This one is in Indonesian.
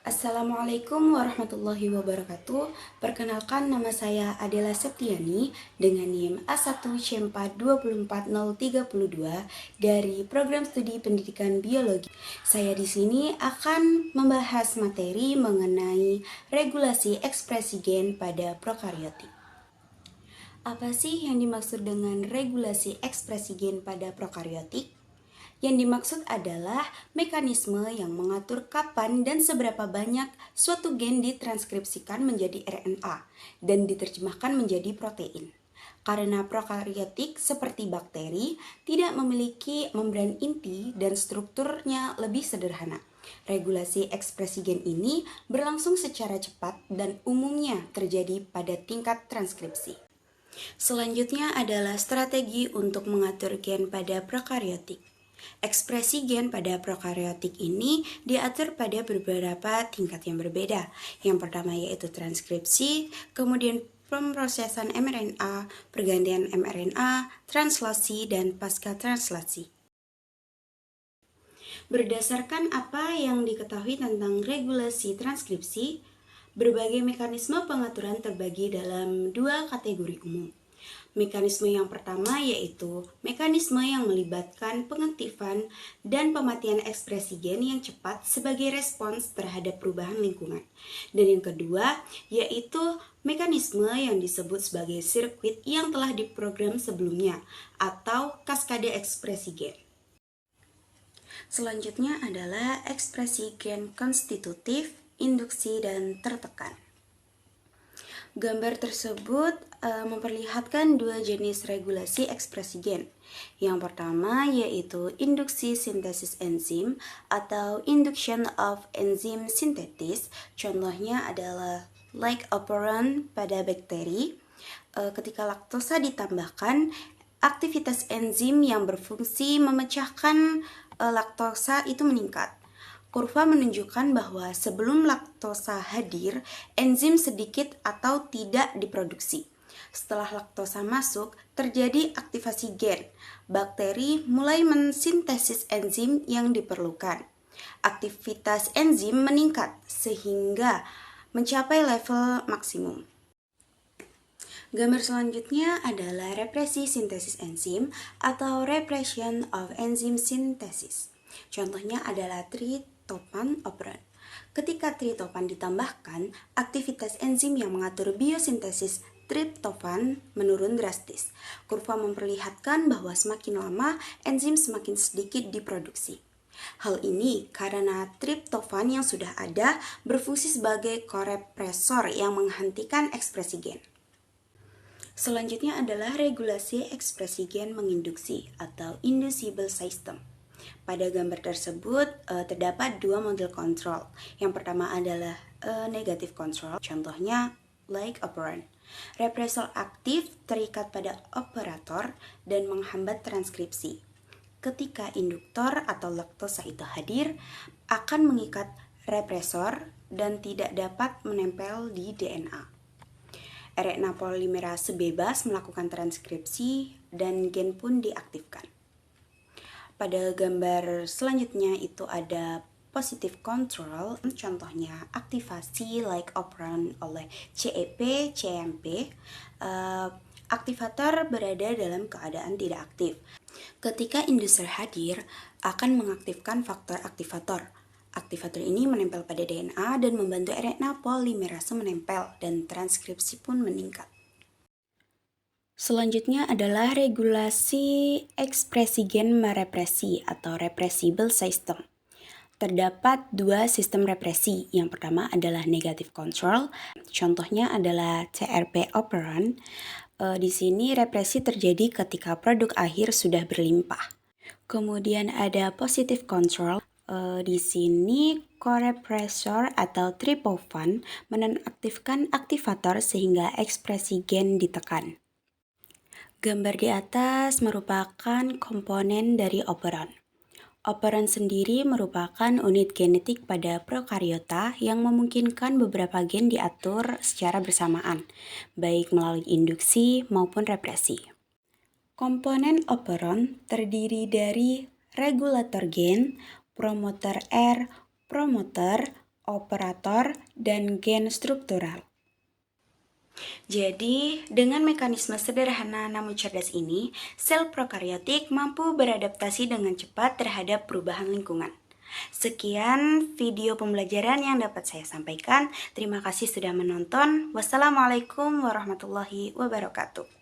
Assalamualaikum warahmatullahi wabarakatuh. Perkenalkan, nama saya Adela Septiani dengan NIM A1CEMPA 24032 dari Program Studi Pendidikan Biologi. Saya di sini akan membahas materi mengenai regulasi ekspresi gen pada prokariotik. Apa sih yang dimaksud dengan regulasi ekspresi gen pada prokariotik? Yang dimaksud adalah mekanisme yang mengatur kapan dan seberapa banyak suatu gen ditranskripsikan menjadi RNA dan diterjemahkan menjadi protein. Karena prokariotik seperti bakteri tidak memiliki membran inti dan strukturnya lebih sederhana. Regulasi ekspresi gen ini berlangsung secara cepat dan umumnya terjadi pada tingkat transkripsi. Selanjutnya adalah strategi untuk mengatur gen pada prokariotik. Ekspresi gen pada prokariotik ini diatur pada beberapa tingkat yang berbeda. Yang pertama yaitu transkripsi, kemudian pemrosesan mRNA, pergantian mRNA, translasi, dan pasca translasi. Berdasarkan apa yang diketahui tentang regulasi transkripsi, berbagai mekanisme pengaturan terbagi dalam dua kategori umum. Mekanisme yang pertama yaitu mekanisme yang melibatkan pengaktifan dan pematian ekspresi gen yang cepat sebagai respons terhadap perubahan lingkungan. Dan yang kedua yaitu mekanisme yang disebut sebagai sirkuit yang telah diprogram sebelumnya atau kaskade ekspresi gen. Selanjutnya adalah ekspresi gen konstitutif, induksi, dan tertekan. Gambar tersebut memperlihatkan dua jenis regulasi ekspresi gen. Yang pertama yaitu induksi sintesis enzim atau induction of enzyme synthesis. Contohnya adalah like operon pada bakteri. Ketika laktosa ditambahkan, aktivitas enzim yang berfungsi memecahkan laktosa itu meningkat. Kurva menunjukkan bahwa sebelum laktosa hadir, enzim sedikit atau tidak diproduksi. Setelah laktosa masuk, terjadi aktivasi gen. Bakteri mulai mensintesis enzim yang diperlukan. Aktivitas enzim meningkat sehingga mencapai level maksimum. Gambar selanjutnya adalah represi sintesis enzim atau repression of enzyme synthesis. Contohnya adalah tritopan operon. Ketika tritopan ditambahkan, aktivitas enzim yang mengatur biosintesis triptofan menurun drastis. Kurva memperlihatkan bahwa semakin lama enzim semakin sedikit diproduksi. Hal ini karena triptofan yang sudah ada berfungsi sebagai korepresor yang menghentikan ekspresi gen. Selanjutnya adalah regulasi ekspresi gen menginduksi atau inducible system. Pada gambar tersebut terdapat dua model kontrol. Yang pertama adalah negative control, contohnya like operon. Represor aktif terikat pada operator dan menghambat transkripsi. Ketika induktor atau laktosa itu hadir, akan mengikat represor dan tidak dapat menempel di DNA. RNA polimerase bebas melakukan transkripsi dan gen pun diaktifkan. Pada gambar selanjutnya itu ada positive control, contohnya aktivasi like operon oleh CEP, CMP. Aktivator berada dalam keadaan tidak aktif. Ketika inducer hadir, akan mengaktifkan faktor aktivator. Aktivator ini menempel pada DNA dan membantu RNA polimerase menempel dan transkripsi pun meningkat. Selanjutnya adalah regulasi ekspresi gen merepresi atau repressible system. Terdapat dua sistem represi. Yang pertama adalah negative control. Contohnya adalah TRP operon. Di sini represi terjadi ketika produk akhir sudah berlimpah. Kemudian ada positive control. Di sini korepresor atau tryptophan menonaktifkan aktivator sehingga ekspresi gen ditekan. Gambar di atas merupakan komponen dari operon. Operon sendiri merupakan unit genetik pada prokariota yang memungkinkan beberapa gen diatur secara bersamaan, baik melalui induksi maupun represi. Komponen operon terdiri dari regulator gen, promoter R, promoter, operator, dan gen struktural. Jadi, dengan mekanisme sederhana namun cerdas ini, sel prokariotik mampu beradaptasi dengan cepat terhadap perubahan lingkungan. Sekian video pembelajaran yang dapat saya sampaikan. Terima kasih sudah menonton. Wassalamualaikum warahmatullahi wabarakatuh.